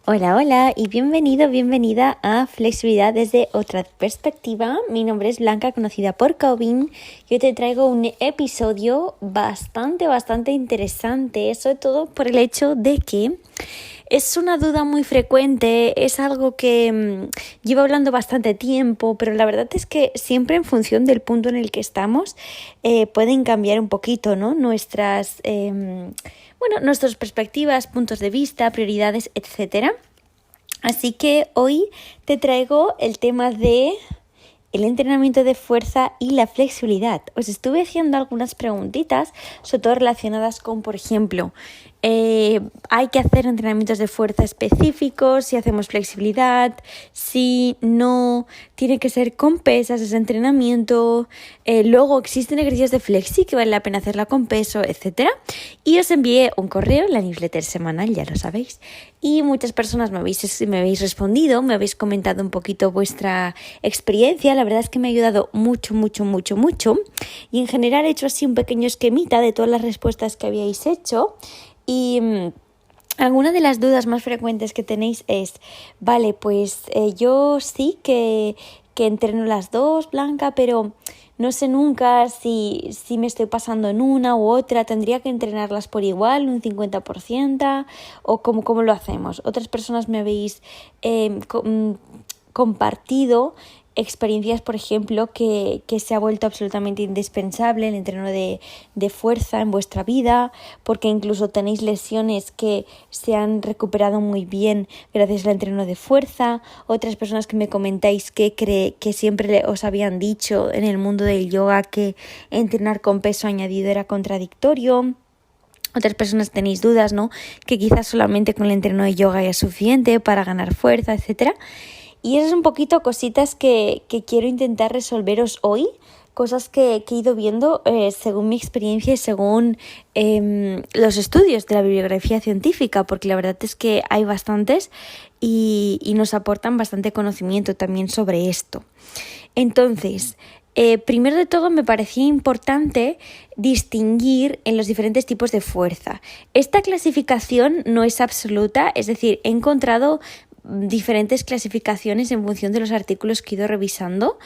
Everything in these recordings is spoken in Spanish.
Hola, hola y bienvenida a Flexibilidad desde otra perspectiva. Mi nombre es Blanca, conocida por Cobin. Yo te traigo un episodio bastante interesante, sobre todo por el hecho de que es una duda muy frecuente, es algo que llevo hablando bastante tiempo, pero la verdad es que siempre en función del punto en el que estamos pueden cambiar un poquito, ¿no? Nuestras perspectivas, puntos de vista, prioridades, etcétera. Así que hoy te traigo el tema de el entrenamiento de fuerza y la flexibilidad. Os estuve haciendo algunas preguntitas, sobre todo relacionadas con, por ejemplo, hay que hacer entrenamientos de fuerza específicos, si hacemos flexibilidad, si no, tiene que ser con pesas ese entrenamiento, luego existen ejercicios de flexi que vale la pena hacerla con peso, etc. Y os envié un correo, la newsletter semanal, ya lo sabéis, y muchas personas me habéis respondido, me habéis comentado un poquito vuestra experiencia. La verdad es que me ha ayudado mucho, y en general he hecho así un pequeño esquemita de todas las respuestas que habíais hecho. Y alguna de las dudas más frecuentes que tenéis es, vale, pues yo sí que entreno las dos, Blanca, pero no sé nunca si me estoy pasando en una u otra, tendría que entrenarlas por igual, un 50%, o cómo lo hacemos. Otras personas me habéis compartido experiencias, por ejemplo, que se ha vuelto absolutamente indispensable el entreno de fuerza en vuestra vida, porque incluso tenéis lesiones que se han recuperado muy bien gracias al entreno de fuerza. Otras personas que me comentáis que siempre os habían dicho en el mundo del yoga que entrenar con peso añadido era contradictorio. Otras personas tenéis dudas, ¿no? Que quizás solamente con el entreno de yoga ya es suficiente para ganar fuerza, etcétera. Y esas son un poquito cositas que quiero intentar resolveros hoy, cosas que he ido viendo según mi experiencia y según los estudios de la bibliografía científica, porque la verdad es que hay bastantes y nos aportan bastante conocimiento también sobre esto. Entonces, primero de todo me parecía importante distinguir en los diferentes tipos de fuerza. Esta clasificación no es absoluta, es decir, he encontrado diferentes clasificaciones en función de los artículos que he ido revisando,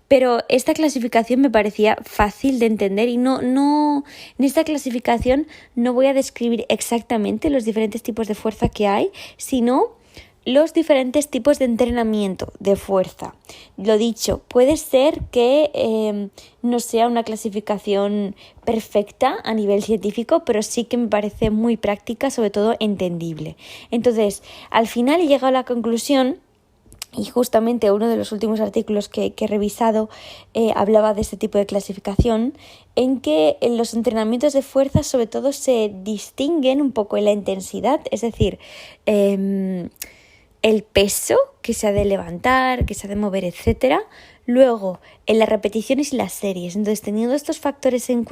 pero esta clasificación me parecía fácil de entender y no en esta clasificación no voy a describir exactamente los diferentes tipos de fuerza que hay, sino los diferentes tipos de entrenamiento de fuerza. Lo dicho, puede ser que no sea una clasificación perfecta a nivel científico, pero sí que me parece muy práctica, sobre todo entendible. Entonces, al final he llegado a la conclusión, y justamente uno de los últimos artículos que he revisado hablaba de este tipo de clasificación, en que en los entrenamientos de fuerza sobre todo se distinguen un poco en la intensidad, es decir, el peso que se ha de levantar, que se ha de mover, etcétera. Luego, en las repeticiones y las series. Entonces, teniendo estos factores en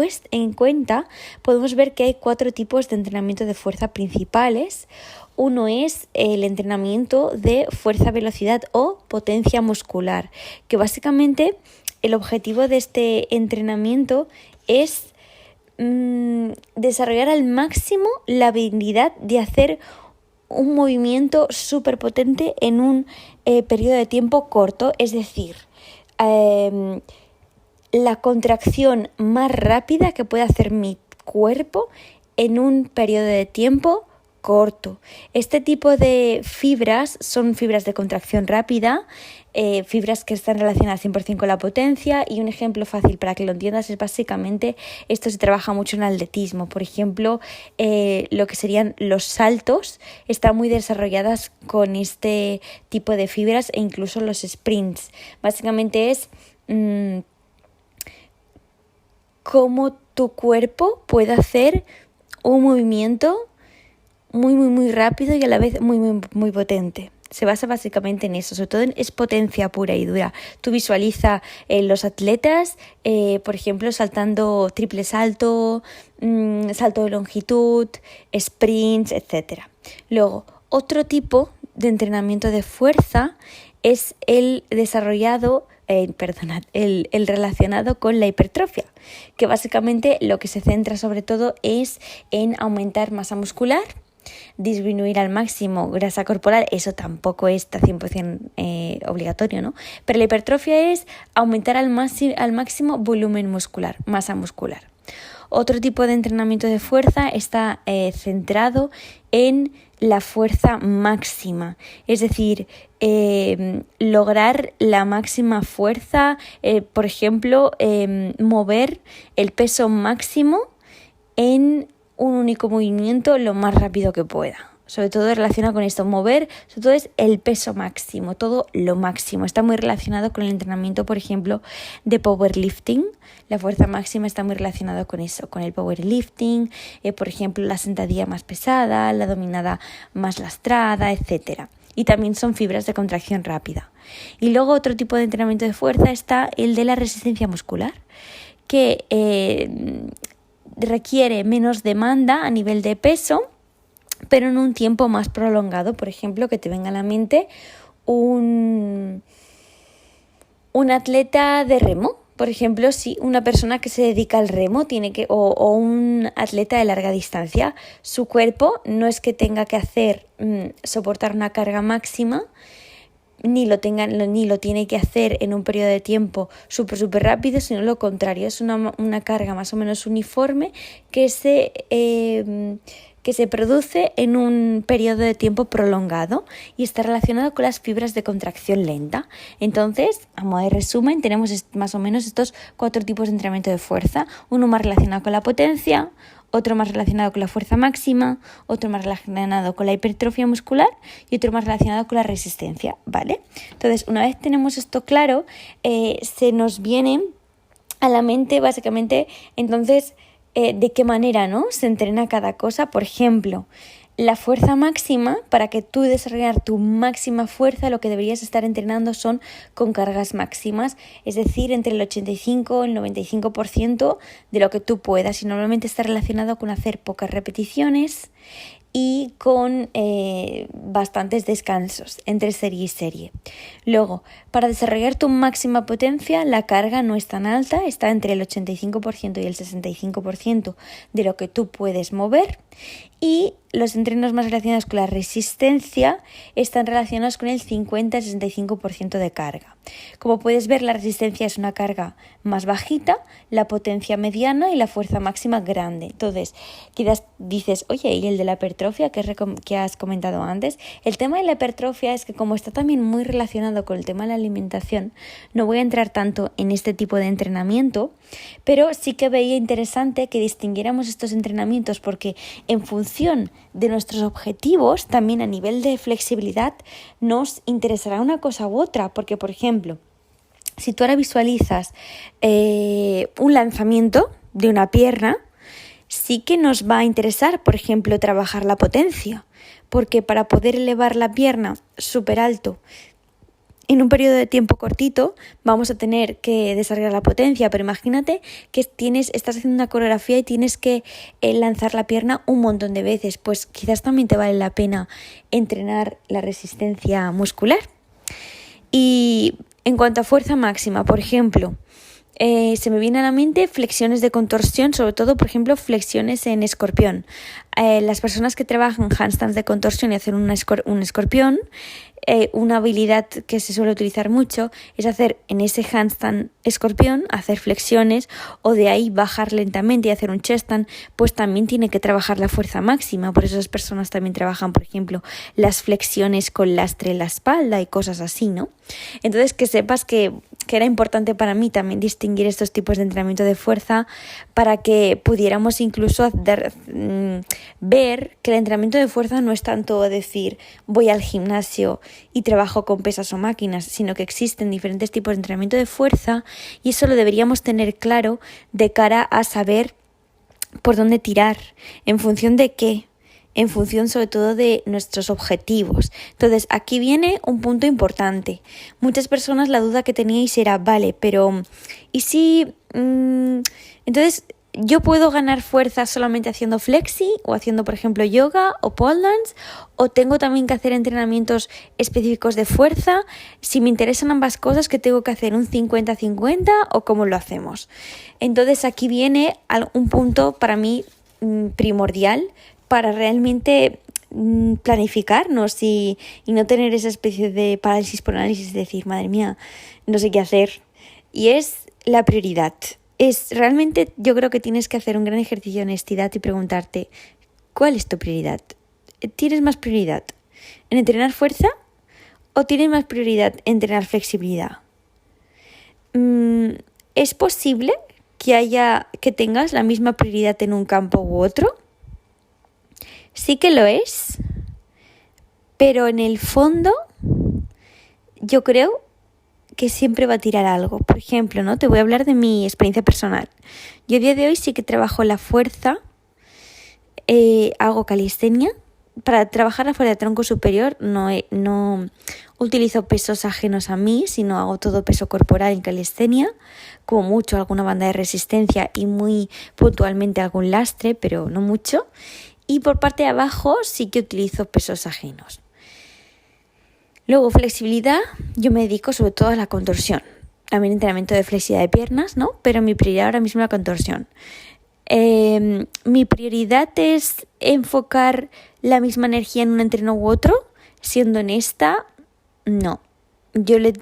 cuenta, podemos ver que hay 4 tipos de entrenamiento de fuerza principales. Uno es el entrenamiento de fuerza-velocidad o potencia muscular, que básicamente el objetivo de este entrenamiento es desarrollar al máximo la habilidad de hacer un movimiento súper potente en un periodo de tiempo corto, es decir, la contracción más rápida que puede hacer mi cuerpo en un periodo de tiempo corto. Este tipo de fibras son fibras de contracción rápida, fibras que están relacionadas 100% con la potencia, y un ejemplo fácil para que lo entiendas es básicamente, esto se trabaja mucho en atletismo, por ejemplo, lo que serían los saltos están muy desarrolladas con este tipo de fibras, e incluso los sprints. Básicamente es cómo tu cuerpo puede hacer un movimiento muy rápido y a la vez muy potente. Se basa básicamente en eso, sobre todo es potencia pura y dura. Tú visualiza los atletas, por ejemplo, saltando triple salto, salto de longitud, sprints, etc. Luego, otro tipo de entrenamiento de fuerza es el desarrollado, el relacionado con la hipertrofia, que básicamente lo que se centra sobre todo es en aumentar masa muscular disminuir al máximo grasa corporal, eso tampoco está 100% obligatorio, ¿no? Pero la hipertrofia es aumentar al máximo volumen muscular, masa muscular. Otro tipo de entrenamiento de fuerza está centrado en la fuerza máxima, es decir, lograr la máxima fuerza, por ejemplo, mover el peso máximo en un único movimiento lo más rápido que pueda. Sobre todo relacionado con esto, mover, sobre todo es el peso máximo, todo lo máximo. Está muy relacionado con el entrenamiento, por ejemplo, de powerlifting. La fuerza máxima está muy relacionada con eso, con el powerlifting, por ejemplo, la sentadilla más pesada, la dominada más lastrada, etc. Y también son fibras de contracción rápida. Y luego otro tipo de entrenamiento de fuerza está el de la resistencia muscular, que requiere menos demanda a nivel de peso, pero en un tiempo más prolongado. Por ejemplo, que te venga a la mente un atleta de remo. Por ejemplo, si una persona que se dedica al remo o un atleta de larga distancia, su cuerpo no es que tenga que soportar una carga máxima, ni lo tiene que hacer en un periodo de tiempo súper rápido, sino lo contrario, es una carga más o menos uniforme que se produce en un periodo de tiempo prolongado y está relacionado con las fibras de contracción lenta. Entonces, a modo de resumen, tenemos más o menos estos 4 tipos de entrenamiento de fuerza, uno más relacionado con la potencia, otro más relacionado con la fuerza máxima, otro más relacionado con la hipertrofia muscular y otro más relacionado con la resistencia, ¿vale? Entonces, una vez tenemos esto claro, se nos viene a la mente básicamente, entonces, de qué manera, ¿no?, se entrena cada cosa. Por ejemplo, la fuerza máxima, para que tú desarrollar tu máxima fuerza, lo que deberías estar entrenando son con cargas máximas, es decir, entre el 85 y el 95% de lo que tú puedas, y normalmente está relacionado con hacer pocas repeticiones y con bastantes descansos entre serie y serie. Luego, para desarrollar tu máxima potencia, la carga no es tan alta, está entre el 85% y el 65% de lo que tú puedes mover, y los entrenos más relacionados con la resistencia están relacionados con el 50-65% de carga. Como puedes ver, la resistencia es una carga más bajita, la potencia mediana y la fuerza máxima grande. Entonces, quizás dices, oye, ¿y el de la hipertrofia que has comentado antes? El tema de la hipertrofia es que, como está también muy relacionado con el tema de la alimentación, no voy a entrar tanto en este tipo de entrenamiento, pero sí que veía interesante que distinguiéramos estos entrenamientos, porque en función de nuestros objetivos, también a nivel de flexibilidad, nos interesará una cosa u otra. Porque, por ejemplo, si tú ahora visualizas un lanzamiento de una pierna, sí que nos va a interesar, por ejemplo, trabajar la potencia, porque para poder elevar la pierna súper alto en un periodo de tiempo cortito vamos a tener que desarrollar la potencia. Pero imagínate que estás haciendo una coreografía y tienes que lanzar la pierna un montón de veces, pues quizás también te vale la pena entrenar la resistencia muscular. Y en cuanto a fuerza máxima, por ejemplo, se me viene a la mente flexiones de contorsión, sobre todo, por ejemplo, flexiones en escorpión. Las personas que trabajan handstands de contorsión y hacen un escorpión, una habilidad que se suele utilizar mucho es hacer en ese handstand escorpión, hacer flexiones, o de ahí bajar lentamente y hacer un cheststand. Pues también tiene que trabajar la fuerza máxima. Por eso esas personas también trabajan, por ejemplo, las flexiones con lastre en la espalda y cosas así, ¿no? Entonces, que sepas que era importante para mí también distinguir estos tipos de entrenamiento de fuerza, para que pudiéramos incluso ver que el entrenamiento de fuerza no es tanto decir voy al gimnasio y trabajo con pesas o máquinas, sino que existen diferentes tipos de entrenamiento de fuerza, y eso lo deberíamos tener claro de cara a saber por dónde tirar, en función de qué, en función sobre todo de nuestros objetivos. Entonces, aquí viene un punto importante. Muchas personas, la duda que teníais era, vale, pero ¿y si entonces yo puedo ganar fuerza solamente haciendo flexi, o haciendo, por ejemplo, yoga o pole dance, o tengo también que hacer entrenamientos específicos de fuerza? Si me interesan ambas cosas, ¿qué tengo que hacer? ¿Un 50-50 o cómo lo hacemos? Entonces, aquí viene un punto para mí primordial, para realmente planificarnos y no tener esa especie de parálisis por análisis, de decir, madre mía, no sé qué hacer. Y es la prioridad. Es realmente, yo creo que tienes que hacer un gran ejercicio de honestidad y preguntarte, ¿cuál es tu prioridad? ¿Tienes más prioridad en entrenar fuerza o tienes más prioridad en entrenar flexibilidad? ¿Es posible que tengas la misma prioridad en un campo u otro? Sí que lo es, pero en el fondo yo creo que siempre va a tirar algo. Por ejemplo, ¿no? Te voy a hablar de mi experiencia personal. Yo a día de hoy sí que trabajo la fuerza, hago calistenia. Para trabajar la fuerza de tronco superior no utilizo pesos ajenos a mí, sino hago todo peso corporal en calistenia, como mucho alguna banda de resistencia y muy puntualmente algún lastre, pero no mucho. Y por parte de abajo sí que utilizo pesos ajenos. Luego, flexibilidad, yo me dedico sobre todo a la contorsión. También entrenamiento de flexibilidad de piernas, ¿no? Pero mi prioridad ahora mismo es la contorsión. Mi prioridad es enfocar la misma energía en un entreno u otro. Siendo honesta, no.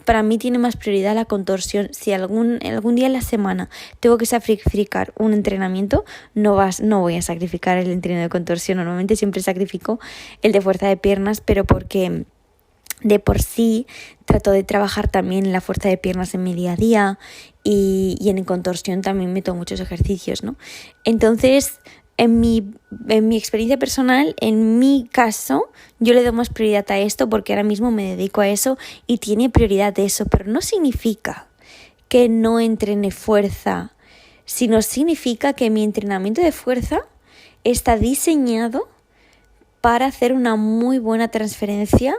Para mí tiene más prioridad la contorsión. Si algún día en la semana tengo que sacrificar un entrenamiento, no voy a sacrificar el entreno de contorsión. Normalmente siempre sacrifico el de fuerza de piernas, pero porque de por sí trato de trabajar también la fuerza de piernas en mi día a día y en contorsión también meto muchos ejercicios, ¿no? Entonces, en mi experiencia personal, en mi caso, yo le doy más prioridad a esto porque ahora mismo me dedico a eso y tiene prioridad eso, pero no significa que no entrene fuerza, sino significa que mi entrenamiento de fuerza está diseñado para hacer una muy buena transferencia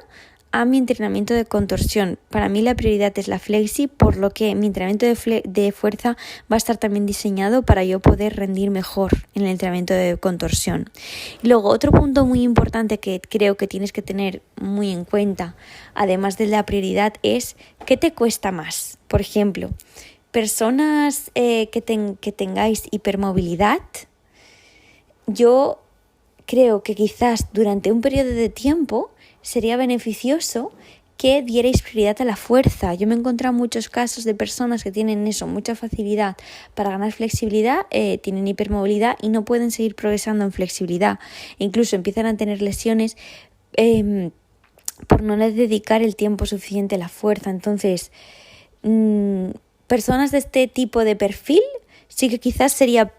a mi entrenamiento de contorsión. Para mí la prioridad es la flexi, por lo que mi entrenamiento de fuerza va a estar también diseñado para yo poder rendir mejor en el entrenamiento de contorsión. Y luego otro punto muy importante que creo que tienes que tener muy en cuenta, además de la prioridad, es ¿qué te cuesta más? Por ejemplo, personas que tengáis hipermovilidad, yo creo que quizás durante un periodo de tiempo sería beneficioso que dierais prioridad a la fuerza. Yo me he encontrado muchos casos de personas que tienen mucha facilidad para ganar flexibilidad, tienen hipermovilidad y no pueden seguir progresando en flexibilidad. Incluso empiezan a tener lesiones por no les dedicar el tiempo suficiente a la fuerza. Entonces, personas de este tipo de perfil, sí que quizás sería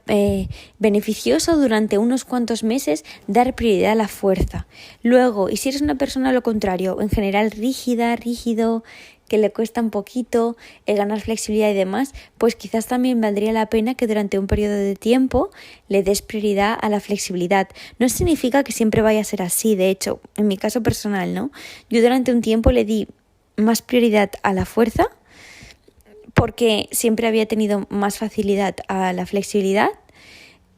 beneficioso durante unos cuantos meses dar prioridad a la fuerza. Luego, y si eres una persona a lo contrario, en general rígido, que le cuesta un poquito el ganar flexibilidad y demás, pues quizás también valdría la pena que durante un periodo de tiempo le des prioridad a la flexibilidad. No significa que siempre vaya a ser así, de hecho, en mi caso personal, ¿no? Yo durante un tiempo le di más prioridad a la fuerza, porque siempre había tenido más facilidad a la flexibilidad,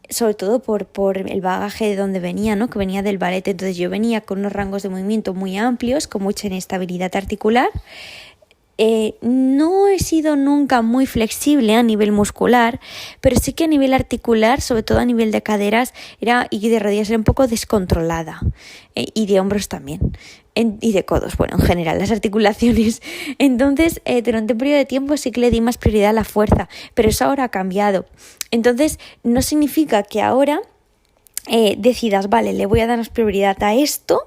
sobre todo por el bagaje de donde venía, ¿no? Que venía del ballet. Entonces yo venía con unos rangos de movimiento muy amplios, con mucha inestabilidad articular. No he sido nunca muy flexible a nivel muscular, pero sí que a nivel articular, sobre todo a nivel de caderas y de rodillas, era un poco descontrolada, y de hombros también. Y de codos, bueno, en general, las articulaciones. Entonces, durante un periodo de tiempo sí que le di más prioridad a la fuerza, pero eso ahora ha cambiado. Entonces, no significa que ahora decidas, vale, le voy a dar más prioridad a esto,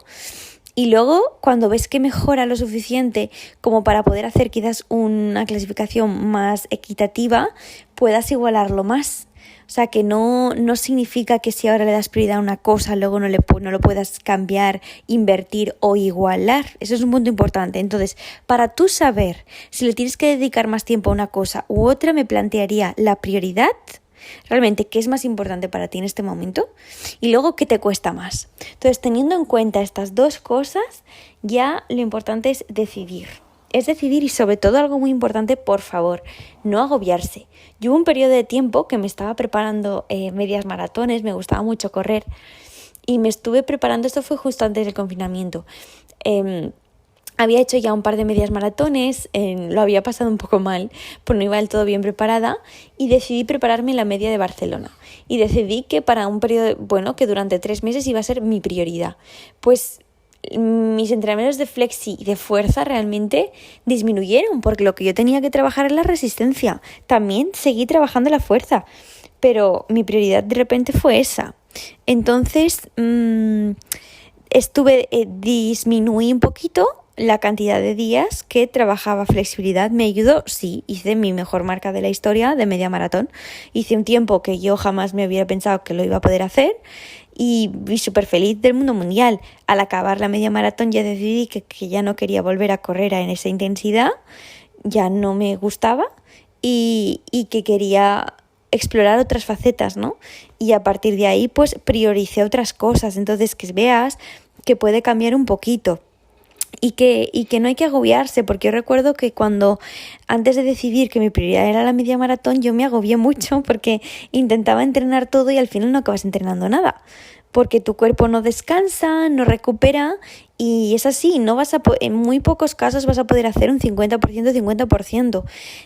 y luego, cuando ves que mejora lo suficiente como para poder hacer quizás una clasificación más equitativa, puedas igualarlo más. O sea, que no significa que si ahora le das prioridad a una cosa, luego no lo puedas cambiar, invertir o igualar. Eso es un punto importante. Entonces, para tú saber si le tienes que dedicar más tiempo a una cosa u otra, me plantearía la prioridad, realmente qué es más importante para ti en este momento, y luego qué te cuesta más. Entonces, teniendo en cuenta estas dos cosas, ya lo importante es decidir. Y sobre todo algo muy importante, por favor, no agobiarse. Yo hubo un periodo de tiempo que me estaba preparando medias maratones, me gustaba mucho correr y me estuve preparando, esto fue justo antes del confinamiento, Había hecho ya un par de medias maratones, lo había pasado un poco mal, pues no iba del todo bien preparada y decidí prepararme la media de Barcelona. Y decidí que para un periodo, que durante 3 meses iba a ser mi prioridad. Pues mis entrenamientos de flexi y de fuerza realmente disminuyeron porque lo que yo tenía que trabajar era la resistencia. También seguí trabajando la fuerza, pero mi prioridad de repente fue esa. Entonces disminuí un poquito la cantidad de días que trabajaba flexibilidad. Me ayudó, sí, hice mi mejor marca de la historia de media maratón. Hice un tiempo que yo jamás me hubiera pensado que lo iba a poder hacer y vi súper feliz del mundo mundial. Al acabar la media maratón ya decidí que ya no quería volver a correr en esa intensidad, ya no me gustaba y que quería explorar otras facetas, ¿no? Y a partir de ahí pues prioricé otras cosas. Entonces que veas que puede cambiar un poquito. Y que no hay que agobiarse, porque yo recuerdo que antes de decidir que mi prioridad era la media maratón, yo me agobié mucho porque intentaba entrenar todo y al final no acabas entrenando nada, porque tu cuerpo no descansa, no recupera y es así, en muy pocos casos vas a poder hacer un 50%, 50%.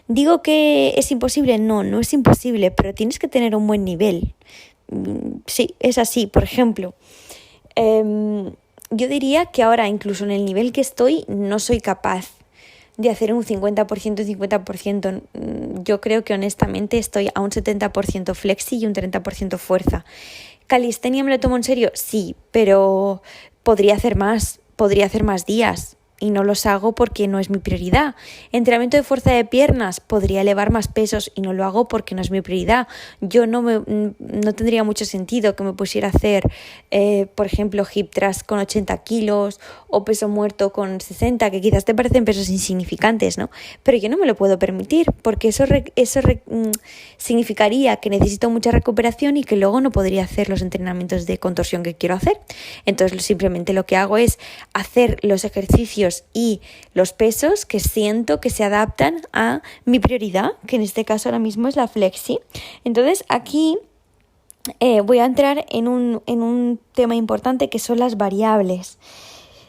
¿Digo que es imposible? No es imposible, pero tienes que tener un buen nivel. Sí, es así. Por ejemplo, yo diría que ahora, incluso en el nivel que estoy, no soy capaz de hacer un 50% y 50%. Yo creo que honestamente estoy a un 70% flexi y un 30% fuerza. ¿Calistenia me lo tomo en serio? Sí, pero podría hacer más días. Y no los hago porque no es mi prioridad. Entrenamiento de fuerza de piernas, podría elevar más pesos y no lo hago porque no es mi prioridad. No tendría mucho sentido que me pusiera a hacer, por ejemplo, hip thrust con 80 kilos o peso muerto con 60, que quizás te parecen pesos insignificantes, ¿no? Pero yo no me lo puedo permitir porque eso significaría que necesito mucha recuperación y que luego no podría hacer los entrenamientos de contorsión que quiero hacer. Entonces simplemente lo que hago es hacer los ejercicios y los pesos que siento que se adaptan a mi prioridad, que en este caso ahora mismo es la flexi. Entonces aquí voy a entrar en un tema importante que son las variables.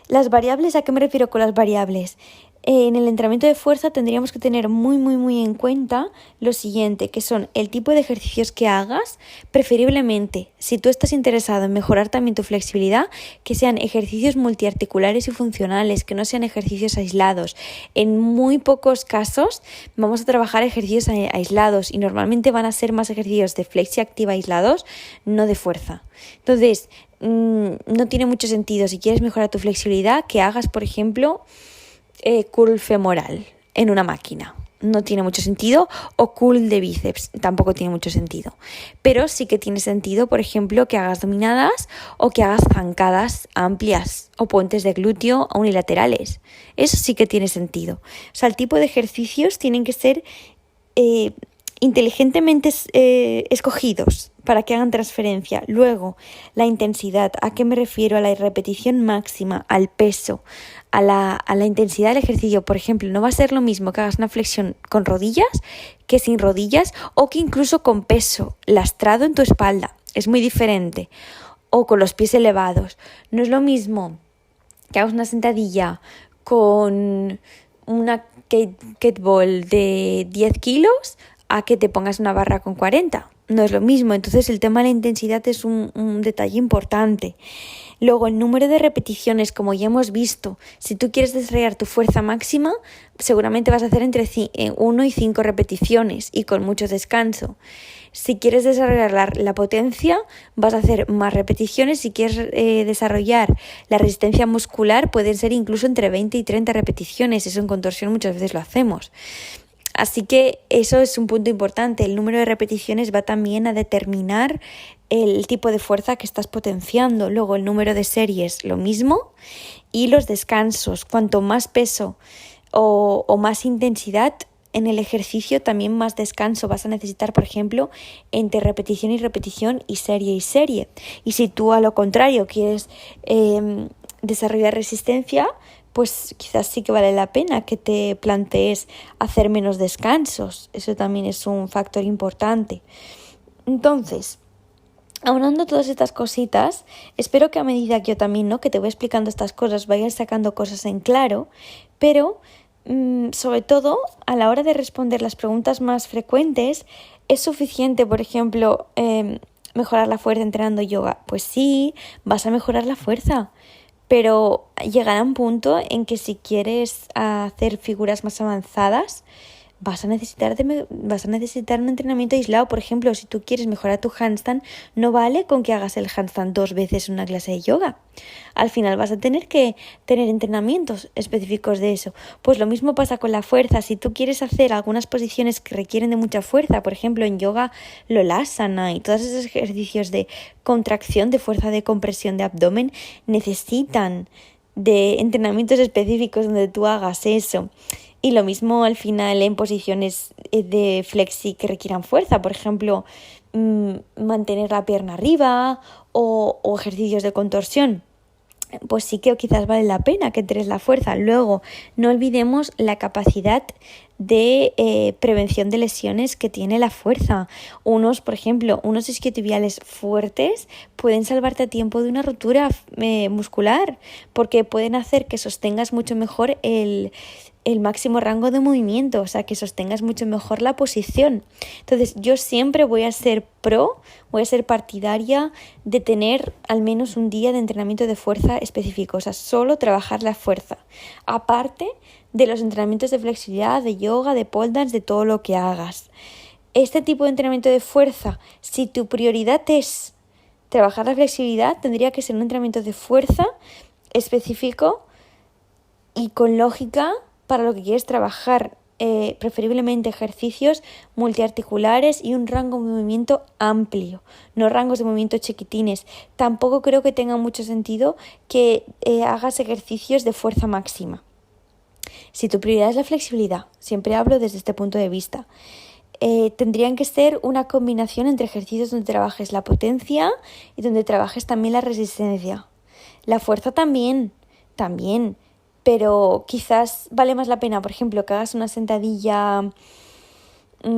Las variables, ¿a qué me refiero con las variables? En el entrenamiento de fuerza tendríamos que tener muy en cuenta lo siguiente, que son el tipo de ejercicios que hagas, preferiblemente, si tú estás interesado en mejorar también tu flexibilidad, que sean ejercicios multiarticulares y funcionales, que no sean ejercicios aislados. En muy pocos casos vamos a trabajar ejercicios aislados y normalmente van a ser más ejercicios de flexi activa aislados, no de fuerza. Entonces, no tiene mucho sentido si quieres mejorar tu flexibilidad que hagas, por ejemplo, curl femoral en una máquina. No tiene mucho sentido. O curl de bíceps tampoco tiene mucho sentido. Pero sí que tiene sentido, por ejemplo, que hagas dominadas o que hagas zancadas amplias o puentes de glúteo unilaterales. Eso sí que tiene sentido. O sea, el tipo de ejercicios tienen que ser inteligentemente escogidos para que hagan transferencia. Luego, la intensidad. ¿A qué me refiero? A la repetición máxima, al peso, a la intensidad del ejercicio. Por ejemplo, no va a ser lo mismo que hagas una flexión con rodillas que sin rodillas o que incluso con peso lastrado en tu espalda. Es muy diferente. O con los pies elevados. No es lo mismo que hagas una sentadilla con una kettlebell de 10 kilos a que te pongas una barra con 40. No es lo mismo. Entonces el tema de la intensidad es un detalle importante. Luego, el número de repeticiones, como ya hemos visto, si tú quieres desarrollar tu fuerza máxima, seguramente vas a hacer entre 1 y 5 repeticiones y con mucho descanso. Si quieres desarrollar la potencia, vas a hacer más repeticiones. Si quieres desarrollar la resistencia muscular, pueden ser incluso entre 20 y 30 repeticiones. Eso en contorsión muchas veces lo hacemos. Así que eso es un punto importante. El número de repeticiones va también a determinar el tipo de fuerza que estás potenciando. Luego el número de series, lo mismo. Y los descansos. Cuanto más peso o más intensidad en el ejercicio, también más descanso vas a necesitar, por ejemplo, entre repetición y repetición y serie. Y si tú a lo contrario quieres desarrollar resistencia, pues quizás sí que vale la pena que te plantees hacer menos descansos. Eso también es un factor importante. Entonces, Aunando todas estas cositas, espero que a medida que yo también, ¿no?, que te voy explicando estas cosas, vayas sacando cosas en claro, pero sobre todo a la hora de responder las preguntas más frecuentes, ¿es suficiente, por ejemplo, mejorar la fuerza entrenando yoga? Pues sí, vas a mejorar la fuerza, pero llegará un punto en que si quieres hacer figuras más avanzadas, vas a necesitar un entrenamiento aislado. Por ejemplo, si tú quieres mejorar tu handstand, no vale con que hagas el handstand 2 veces en una clase de yoga. Al final vas a tener que tener entrenamientos específicos de eso. Pues lo mismo pasa con la fuerza. Si tú quieres hacer algunas posiciones que requieren de mucha fuerza, por ejemplo en yoga Lolasana y todos esos ejercicios de contracción, de fuerza de compresión de abdomen, necesitan de entrenamientos específicos donde tú hagas eso. Y lo mismo al final en posiciones de flexi que requieran fuerza, por ejemplo, mantener la pierna arriba o ejercicios de contorsión. Pues sí que quizás vale la pena que entrenes la fuerza. Luego, no olvidemos la capacidad de prevención de lesiones que tiene la fuerza. Por ejemplo, unos isquiotibiales fuertes pueden salvarte a tiempo de una rotura muscular, porque pueden hacer que sostengas mucho mejor el máximo rango de movimiento, o sea, que sostengas mucho mejor la posición. Entonces, yo siempre voy a ser partidaria de tener al menos un día de entrenamiento de fuerza específico, o sea, solo trabajar la fuerza, aparte de los entrenamientos de flexibilidad, de yoga, de pole dance, de todo lo que hagas. Este tipo de entrenamiento de fuerza, si tu prioridad es trabajar la flexibilidad, tendría que ser un entrenamiento de fuerza específico y con lógica para lo que quieres trabajar, preferiblemente ejercicios multiarticulares y un rango de movimiento amplio, no rangos de movimiento chiquitines. Tampoco creo que tenga mucho sentido que hagas ejercicios de fuerza máxima. Si tu prioridad es la flexibilidad, siempre hablo desde este punto de vista, tendrían que ser una combinación entre ejercicios donde trabajes la potencia y donde trabajes también la resistencia. La fuerza también, pero quizás vale más la pena, por ejemplo, que hagas una sentadilla, que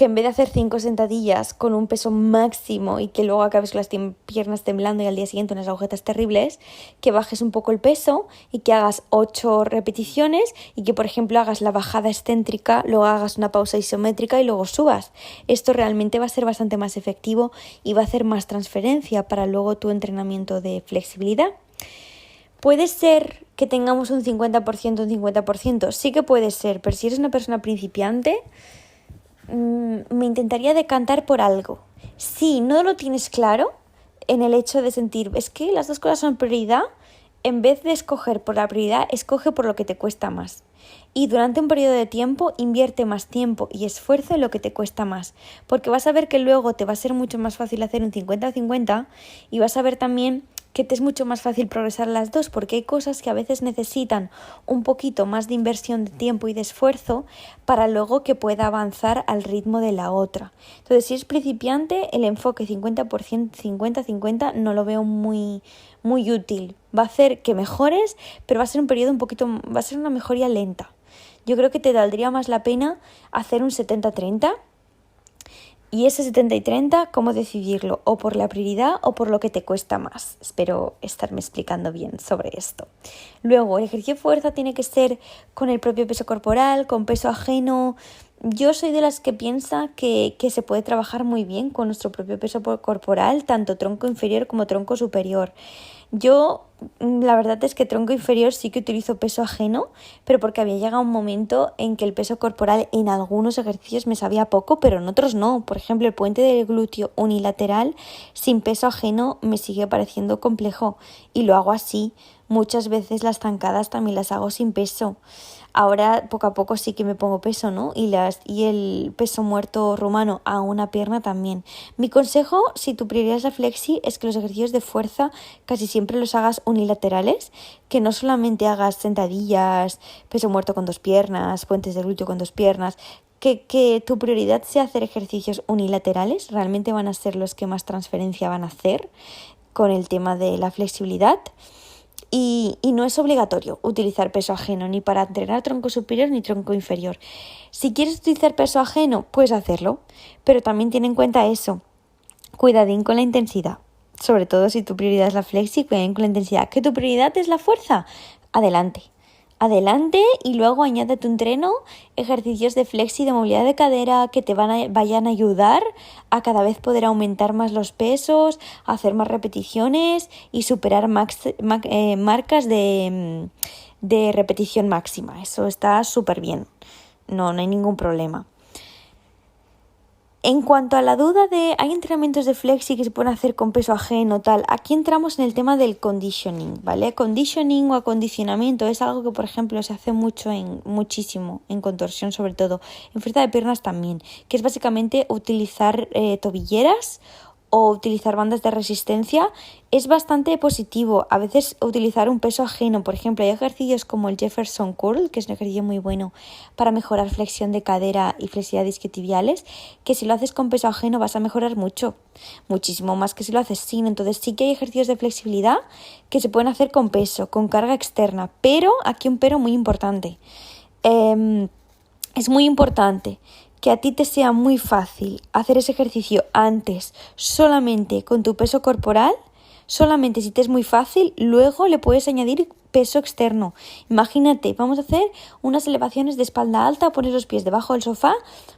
en vez de hacer 5 sentadillas con un peso máximo y que luego acabes con las piernas temblando y al día siguiente unas agujetas terribles, que bajes un poco el peso y que hagas 8 repeticiones y que, por ejemplo, hagas la bajada excéntrica, luego hagas una pausa isométrica y luego subas. Esto realmente va a ser bastante más efectivo y va a hacer más transferencia para luego tu entrenamiento de flexibilidad. ¿Puede ser que tengamos un 50%, un 50%? Sí que puede ser, pero si eres una persona principiante, me intentaría decantar por algo. Si no lo tienes claro, en el hecho de sentir, es que las dos cosas son prioridad, en vez de escoger por la prioridad, escoge por lo que te cuesta más. Y durante un periodo de tiempo, invierte más tiempo y esfuerzo en lo que te cuesta más. Porque vas a ver que luego te va a ser mucho más fácil hacer un 50-50 y vas a ver también que te es mucho más fácil progresar las dos, porque hay cosas que a veces necesitan un poquito más de inversión de tiempo y de esfuerzo para luego que pueda avanzar al ritmo de la otra. Entonces, si es principiante, el enfoque 50%, 50-50 no lo veo muy útil. Va a hacer que mejores, pero va a ser un periodo va a ser una mejoría lenta. Yo creo que te valdría más la pena hacer un 70-30. Y ese 70 y 30, ¿cómo decidirlo? O por la prioridad o por lo que te cuesta más. Espero estarme explicando bien sobre esto. Luego, el ejercicio de fuerza tiene que ser con el propio peso corporal, con peso ajeno. Yo soy de las que piensa que se puede trabajar muy bien con nuestro propio peso corporal, tanto tronco inferior como tronco superior. Yo, la verdad es que tronco inferior sí que utilizo peso ajeno, pero porque había llegado un momento en que el peso corporal en algunos ejercicios me sabía poco, pero en otros no. Por ejemplo, el puente del glúteo unilateral sin peso ajeno me sigue pareciendo complejo y lo hago así. Muchas veces las zancadas también las hago sin peso. Ahora poco a poco sí que me pongo peso, ¿no? Y el peso muerto rumano a una pierna también. Mi consejo, si tu prioridad es la flexi, es que los ejercicios de fuerza casi siempre los hagas unilaterales, que no solamente hagas sentadillas, peso muerto con 2 piernas, puentes de glúteo con 2 piernas, que tu prioridad sea hacer ejercicios unilaterales, realmente van a ser los que más transferencia van a hacer con el tema de la flexibilidad. Y no es obligatorio utilizar peso ajeno ni para entrenar tronco superior ni tronco inferior. Si quieres utilizar peso ajeno, puedes hacerlo, pero también ten en cuenta eso. cuidadín con la intensidad. Sobre todo si tu prioridad es la flexi, cuidadín con la intensidad. ¿Que tu prioridad es la fuerza? Adelante. Adelante y luego añade a tu entreno ejercicios de flexi, de movilidad de cadera que te vayan a ayudar a cada vez poder aumentar más los pesos, hacer más repeticiones y superar marcas de repetición máxima. Eso está súper bien, no hay ningún problema. En cuanto a la duda de hay entrenamientos de flexi que se pueden hacer con peso ajeno, tal, aquí entramos en el tema del conditioning, ¿vale? Conditioning o acondicionamiento es algo que, por ejemplo, se hace muchísimo en contorsión, sobre todo, en fuerza de piernas también, que es básicamente utilizar tobilleras o utilizar bandas de resistencia. Es bastante positivo. A veces utilizar un peso ajeno, por ejemplo, hay ejercicios como el Jefferson Curl, que es un ejercicio muy bueno para mejorar flexión de cadera y flexibilidad de isquiotibiales, que si lo haces con peso ajeno vas a mejorar muchísimo más que si lo haces sin. Entonces sí que hay ejercicios de flexibilidad que se pueden hacer con peso, con carga externa, pero aquí un pero muy importante. Es muy importante que a ti te sea muy fácil hacer ese ejercicio antes solamente con tu peso corporal. Solamente si te es muy fácil, luego le puedes añadir peso externo. Imagínate, vamos a hacer unas elevaciones de espalda alta, pones los pies debajo del sofá,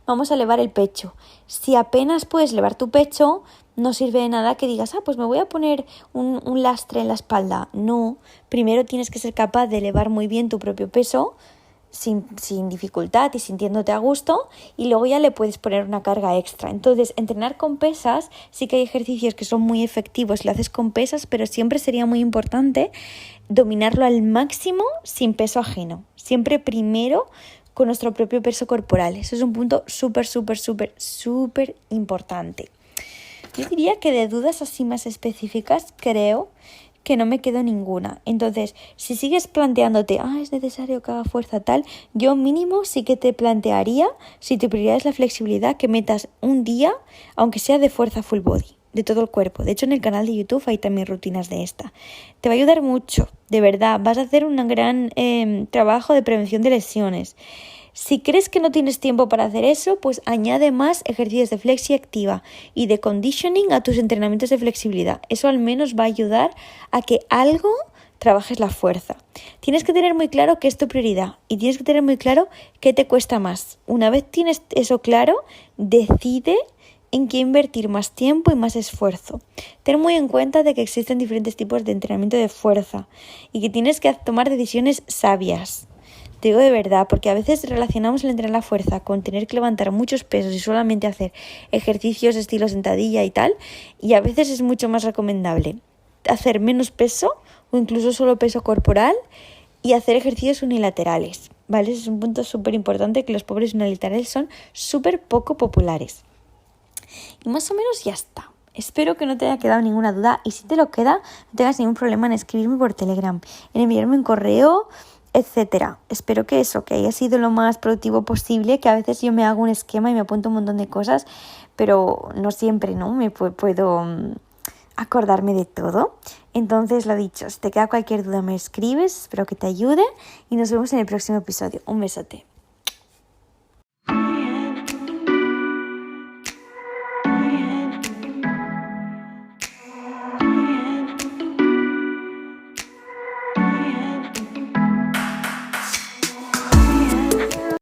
vamos a elevar el pecho. Si apenas puedes elevar tu pecho, no sirve de nada que digas, pues me voy a poner un lastre en la espalda. No, primero tienes que ser capaz de elevar muy bien tu propio peso, sin dificultad y sintiéndote a gusto, y luego ya le puedes poner una carga extra. Entonces, entrenar con pesas, sí que hay ejercicios que son muy efectivos si lo haces con pesas, pero siempre sería muy importante dominarlo al máximo sin peso ajeno. Siempre primero con nuestro propio peso corporal. Eso es un punto súper importante. Yo diría que de dudas así más específicas, creo que no me quedo ninguna. Entonces, si sigues planteándote, es necesario que haga fuerza tal, yo mínimo sí que te plantearía, si tu prioridad es la flexibilidad, que metas un día, aunque sea de fuerza full body, de todo el cuerpo. De hecho, en el canal de YouTube hay también rutinas de esta. Te va a ayudar mucho, de verdad. Vas a hacer un gran trabajo de prevención de lesiones. Si crees que no tienes tiempo para hacer eso, pues añade más ejercicios de flexi activa y de conditioning a tus entrenamientos de flexibilidad. Eso al menos va a ayudar a que algo trabajes la fuerza. Tienes que tener muy claro qué es tu prioridad y tienes que tener muy claro qué te cuesta más. Una vez tienes eso claro, decide en qué invertir más tiempo y más esfuerzo. Ten muy en cuenta de que existen diferentes tipos de entrenamiento de fuerza y que tienes que tomar decisiones sabias. Te digo de verdad, porque a veces relacionamos el entrenar la fuerza con tener que levantar muchos pesos y solamente hacer ejercicios estilo sentadilla y tal, y a veces es mucho más recomendable hacer menos peso o incluso solo peso corporal y hacer ejercicios unilaterales, ¿vale? Ese es un punto súper importante, que los pobres unilaterales son súper poco populares. Y más o menos ya está. Espero que no te haya quedado ninguna duda, y si te lo queda, no tengas ningún problema en escribirme por Telegram, en enviarme un correo, etcétera. Espero que haya sido lo más productivo posible, que a veces yo me hago un esquema y me apunto un montón de cosas, pero no siempre, ¿no? Me puedo acordarme de todo. Entonces, lo dicho, si te queda cualquier duda me escribes, espero que te ayude y nos vemos en el próximo episodio. Un besote.